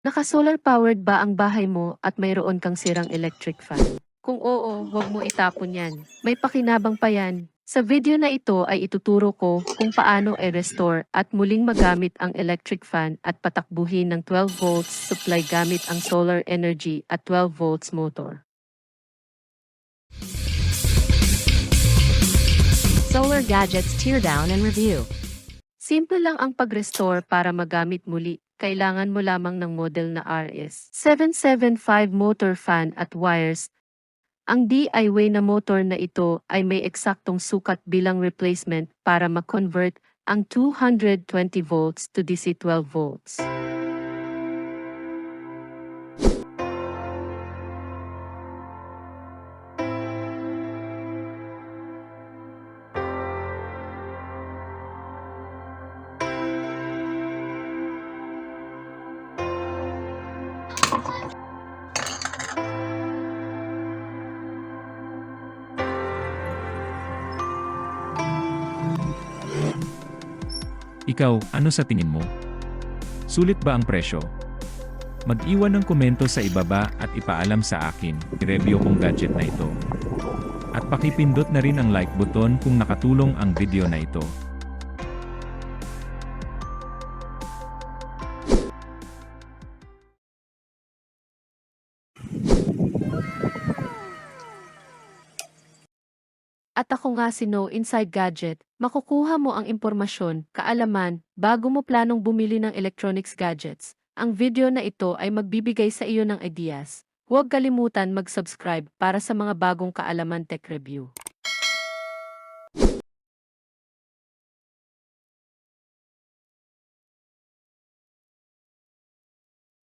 Naka-solar powered ba ang bahay mo at mayroon kang sirang electric fan? Kung oo, huwag mo itapon yan. May pakinabang pa yan. Sa video na ito ay ituturo ko kung paano i-restore at muling magamit ang electric fan at patakbuhin ng 12 volts supply gamit ang solar energy at 12 volts motor. Solar Gadgets Teardown and Review. Simple lang ang pag-restore para magamit muli. Kailangan mo lamang ng model na RS775 motor fan at wires. Ang DIY na motor na ito ay may eksaktong sukat bilang replacement para ma-convert ang 220 volts to DC 12 volts. Ikaw, ano sa tingin mo? Sulit ba ang presyo? Mag-iwan ng komento sa ibaba at ipaalam sa akin, i-review kong gadget na ito. At pakipindot na rin ang like button kung nakatulong ang video na ito. At ako nga si No Inside Gadget, makukuha mo ang impormasyon, kaalaman, bago mo planong bumili ng electronics gadgets. Ang video na ito ay magbibigay sa iyo ng ideas. Huwag kalimutan mag-subscribe para sa mga bagong kaalaman tech review.